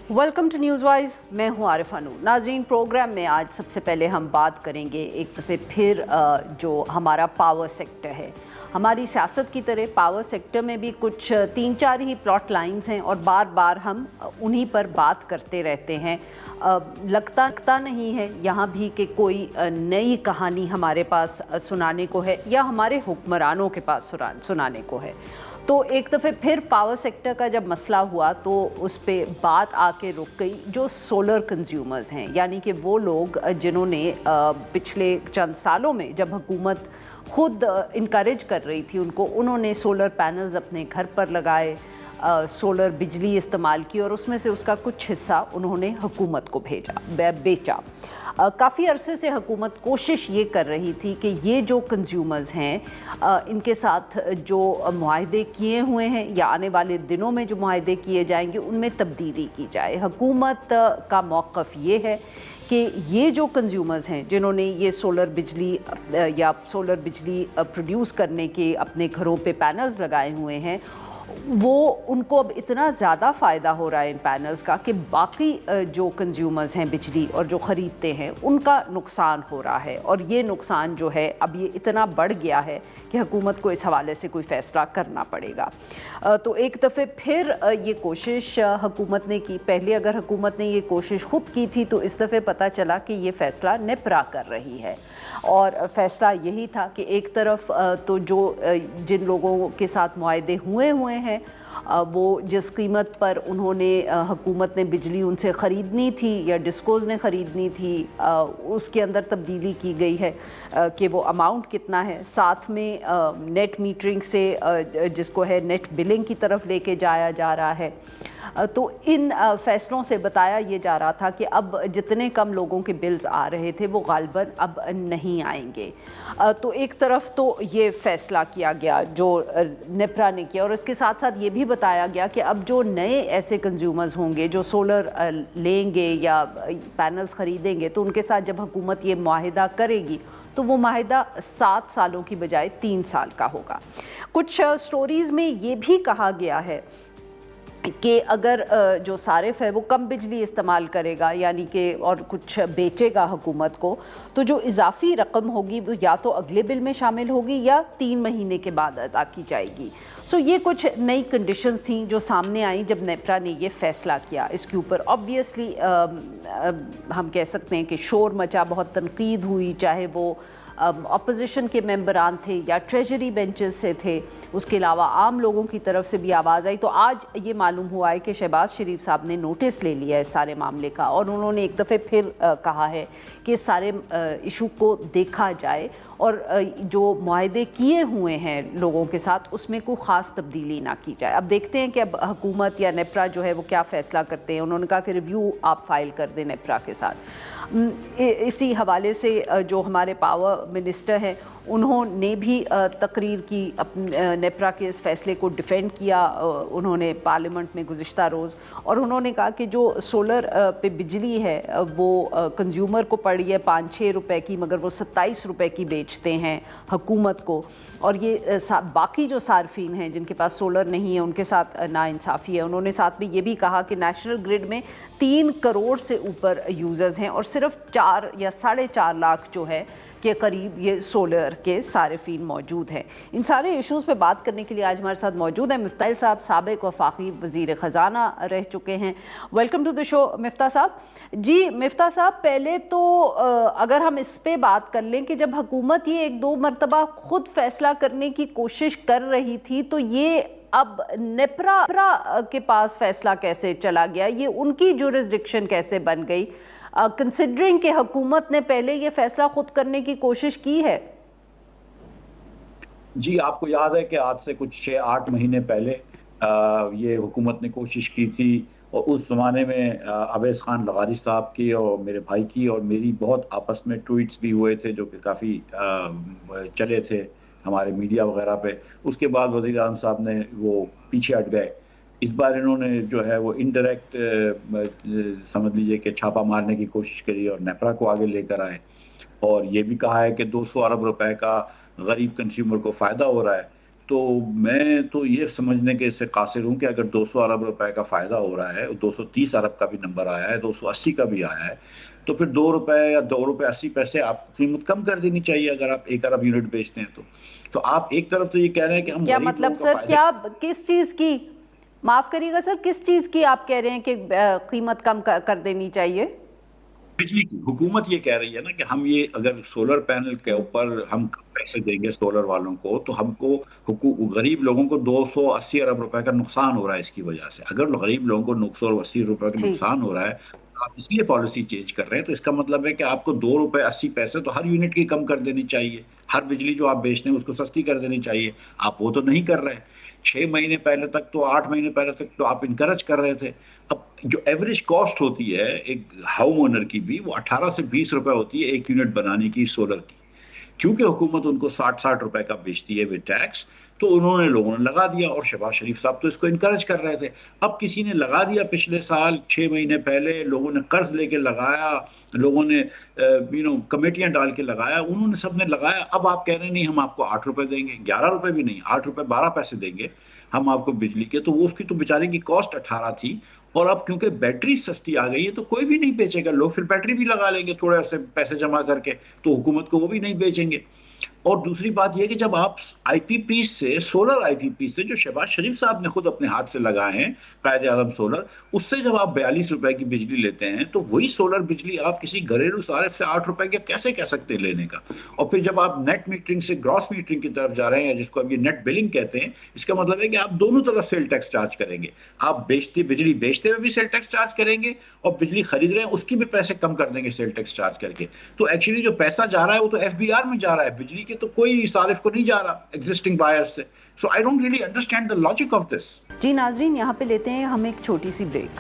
Welcome to news wise. मैं हूं आरिफा नूर। नाजरीन, प्रोग्राम में आज सबसे पहले हम बात करेंगे एक दफ़े फिर जो हमारा पावर सेक्टर है। हमारी सियासत की तरह पावर सेक्टर में भी कुछ 3-4 ही प्लॉट लाइंस हैं और बार बार हम उन्हीं पर बात करते रहते हैं। लगता नहीं है यहाँ भी कि कोई नई कहानी हमारे पास सुनाने को है या हमारे हुक्मरानों के पास सुनाने को है। तो एक दफ़े फिर पावर सेक्टर का जब मसला हुआ तो उस पे बात आके रुक गई जो सोलर कंज्यूमर्स हैं, यानी कि वो लोग जिन्होंने पिछले चंद सालों में जब हुकूमत खुद इनकरेज कर रही थी उन्होंने सोलर पैनल्स अपने घर पर लगाए, सोलर बिजली इस्तेमाल की और उसमें से उसका कुछ हिस्सा उन्होंने हुकूमत को बेचा। काफ़ी अरसे से हुकूमत कोशिश ये कर रही थी कि ये जो कंज्यूमर्स हैं इनके साथ जो मुआहदे किए हुए हैं या आने वाले दिनों में जो मुआहदे किए जाएंगे उनमें तब्दीली की जाए। हुकूमत का मौक़िफ़ ये है कि ये जो कंज्यूमर्स हैं जिन्होंने ये सोलर बिजली प्रोड्यूस करने के अपने घरों पे पैनल्स लगाए हुए हैं, वो उनको अब इतना ज़्यादा फ़ायदा हो रहा है इन पैनल्स का कि बाकी जो कंज्यूमर्स हैं बिजली और जो ख़रीदते हैं उनका नुकसान हो रहा है। और ये नुकसान जो है अब ये इतना बढ़ गया है कि हुकूमत को इस हवाले से कोई फ़ैसला करना पड़ेगा। तो एक दफ़े फिर ये कोशिश हुकूमत ने की। पहले अगर हुकूमत ने ये कोशिश खुद की थी तो इस दफ़े पता चला कि ये फ़ैसला नेपरा कर रही है। और फ़ैसला यही था कि एक तरफ तो जो जिन लोगों के साथ मुआहदे हुए हैं वो जिस कीमत पर उन्होंने हुकूमत ने बिजली उनसे ख़रीदनी थी या डिस्कोज़ ने ख़रीदनी थी उसके अंदर तब्दीली की गई है कि वो अमाउंट कितना है। साथ में नेट मीटरिंग से जिसको है नेट बिलिंग की तरफ लेके जाया जा रहा है। तो इन फ़ैसलों से बताया ये जा रहा था कि अब जितने कम लोगों के बिल्स आ रहे थे वो गालिबन अब नहीं आएंगे। तो एक तरफ तो ये फ़ैसला किया गया जो नेपरा ने किया और इसके साथ साथ ये भी बताया गया कि अब जो नए ऐसे कंज्यूमर्स होंगे जो सोलर लेंगे या पैनल्स ख़रीदेंगे तो उनके साथ जब हुकूमत ये मुआहिदा करेगी तो वो मुआहिदा 7 सालों की बजाय 3 साल का होगा। कुछ स्टोरीज़ में ये भी कहा गया है कि अगर जो सारिफ है वो कम बिजली इस्तेमाल करेगा यानी कि और कुछ बेचेगा हुकूमत को, तो जो इजाफी रकम होगी वो या तो अगले बिल में शामिल होगी या 3 महीने के बाद अदा की जाएगी। सो ये कुछ नई कंडीशंस थी जो सामने आई जब नेपरा ने ये फ़ैसला किया। इसके ऊपर ऑब्वियसली हम कह सकते हैं कि शोर मचा, बहुत तनकीद हुई, चाहे वो अपोजिशन के मेंबरान थे या ट्रेजरी बेंचेस से थे, उसके अलावा आम लोगों की तरफ से भी आवाज़ आई। तो आज ये मालूम हुआ है कि शहबाज शरीफ साहब ने नोटिस ले लिया है इस सारे मामले का और उन्होंने एक दफ़े फिर कहा है कि इस सारे इशू को देखा जाए और जो मुआहदे किए हुए हैं लोगों के साथ उसमें कोई ख़ास तब्दीली ना की जाए। अब देखते हैं कि अब हुकूमत या नेपरा जो है वो क्या फ़ैसला करते हैं। उन्होंने कहा कि रिव्यू आप फाइल कर दें नेपरा के साथ। इसी हवाले से जो हमारे पावर मिनिस्टर हैं उन्होंने भी तकरीर की नेपरा के इस फ़ैसले को डिफेंड किया उन्होंने पार्लियामेंट में गुज़िश्ता रोज़, और उन्होंने कहा कि जो सोलर पे बिजली है वो कंज्यूमर को पड़ी है 5-6 रुपए की, मगर वो 27 रुपए की बेचते हैं हुकूमत को। और ये बाकी जो सार्फिन हैं जिनके पास सोलर नहीं है उनके साथ नाइंसाफ़ी है। उन्होंने साथ में ये भी कहा कि नेशनल ग्रिड में 3 करोड़ से ऊपर यूज़र्स हैं और सिर्फ 4 या 4.5 लाख जो है के करीब ये सोलर के सारिफीन मौजूद हैं। इन सारे इश्यूज़ पे बात करने के लिए आज हमारे साथ मौजूद हैं मिफ्ताह साहब, साबिक वफाकी वज़ीर ख़जाना रह चुके हैं। Welcome to the show Miftah साहब। जी मिफ्ताह साहब, पहले तो अगर हम इस पे बात कर लें कि जब हुकूमत ये 1-2 मरतबा ख़ुद फ़ैसला करने की कोशिश कर रही थी तो ये अब नेपरा के पास फ़ैसला कैसे चला गया, ये उनकी जुरिसडिक्शन कैसे बन गई, कंसिडरिंग कि हुकूमत ने पहले ये फैसला खुद करने की कोशिश की है? जी, आपको याद है कि आज से कुछ 6-8 महीने पहले ये हुकूमत ने कोशिश की थी और उस ज़माने में अवैस खान लगारी साहब की और मेरे भाई की और मेरी बहुत आपस में ट्वीट्स भी हुए थे जो कि काफ़ी चले थे हमारे मीडिया वगैरह पे। उसके बाद वज़ीर आज़म साहब ने वो पीछे हट गए। इस बार इन्होंने जो है वो इनडायरेक्ट समझ लीजिए कि छापा मारने की कोशिश करी और नेपरा को आगे लेकर आए और ये भी कहा है कि 200 अरब रुपए का गरीब कंज्यूमर को फ़ायदा हो रहा है। تو میں تو یہ سمجھنے کے سے قاصر ہوں کہ اگر 200 ارب روپے کا فائدہ ہو رہا ہے، 230 ارب کا بھی نمبر آیا ہے، 280 کا بھی آیا ہے، تو پھر 2 روپے یا 2 روپے 80 پیسے آپ کو قیمت کم کر دینی چاہیے اگر آپ 1 ارب یونٹ بیچتے ہیں تو آپ ایک طرف تو یہ کہہ رہے ہیں کہ ہم کیا غریب مطلب لوگوں کا سر، فائدہ، کیا کس چیز کی، معاف کریے گا سر، کس چیز کی آپ کہہ رہے ہیں کہ قیمت کم کر دینی چاہیے؟ بجلی کی حکومت یہ کہہ رہی ہے نا کہ ہم یہ اگر سولر پینل کے اوپر ہم کم پیسے دیں گے سولر والوں کو تو ہم کو غریب لوگوں کو 280 ارب روپے کا نقصان ہو رہا ہے اس کی وجہ سے. اگر غریب لوگوں کو 280 روپے کا ٹھیک. نقصان ہو رہا ہے، آپ اس لیے پالیسی چینج کر رہے ہیں، تو اس کا مطلب ہے کہ آپ کو 2 روپے 80 پیسے تو ہر یونٹ کی کم کر دینی چاہیے. ہر بجلی جو آپ بیچتے ہیں اس کو سستی کر دینی چاہیے. آپ وہ تو نہیں کر رہے. 6 مہینے پہلے تک تو 8 مہینے پہلے تک تو آپ انکریج کر رہے تھے. اب جو ایوریج کاسٹ ہوتی ہے ایک ہوم اونر کی بھی، وہ 18 سے 20 روپے ہوتی ہے ایک یونٹ بنانے کی سولر کی. کیونکہ حکومت ان کو 60 روپے کا بیچتی ہے ود ٹیکس، تو انہوں نے لوگوں نے لگا دیا، اور شہباز شریف صاحب تو اس کو انکریج کر رہے تھے. اب کسی نے لگا دیا پچھلے سال 6 مہینے پہلے، لوگوں نے قرض لے کے لگایا، لوگوں نے کمیٹیاں ڈال کے لگایا، انہوں نے سب نے لگایا. اب آپ کہہ رہے ہیں نہیں ہم آپ کو 8 روپے دیں گے، 11 روپے بھی نہیں، 8 روپے 12 پیسے دیں گے ہم آپ کو بجلی کے. تو وہ اس کی تو بیچارے کی کاسٹ 18 تھی، اور اب کیونکہ بیٹری سستی آ گئی ہے تو کوئی بھی نہیں بیچے گا. لوگ پھر بیٹری بھی لگا لیں گے تھوڑے عرصے پیسے جمع کر کے، تو حکومت کو وہ بھی نہیں بیچیں گے. اور دوسری بات یہ کہ جب آپ آئی پی پی سے، سولر آئی پی پی سے جو شہباز شریف صاحب نے خود اپنے ہاتھ سے لگائے ہیں، قائد اعظم سولر، اس سے جب آپ 42 روپے کی بجلی لیتے ہیں تو وہی سولر بجلی آپ کسی گھریلو صارف سے 8 روپے کے کیسے کہہ سکتے ہیں لینے کا. اور پھر جب آپ نیٹ میٹرنگ سے گراس میٹرنگ کی طرف جا رہے ہیں، جس کو اب یہ نیٹ بلنگ کہتے ہیں، اس کا مطلب ہے کہ آپ دونوں طرف سیل ٹیکس چارج کریں گے. آپ بجلی بیچتے ہوئے بھی سیل ٹیکس چارج کریں گے، اور بجلی خرید رہے ہیں اس کی بھی پیسے کم کر دیں گے سیل ٹیکس چارج کر کے. تو ایکچولی جو پیسہ جا رہا ہے وہ تو ایف بی آر میں جا رہا ہے، بجلی کے تو کوئی صارف کو نہیں جا رہا ایگزسٹنگ بائر سے. So I don't really understand the logic of this. جی ناظرین، یہاں پہ لیتے ہیں ہم ایک چھوٹی سی بریک.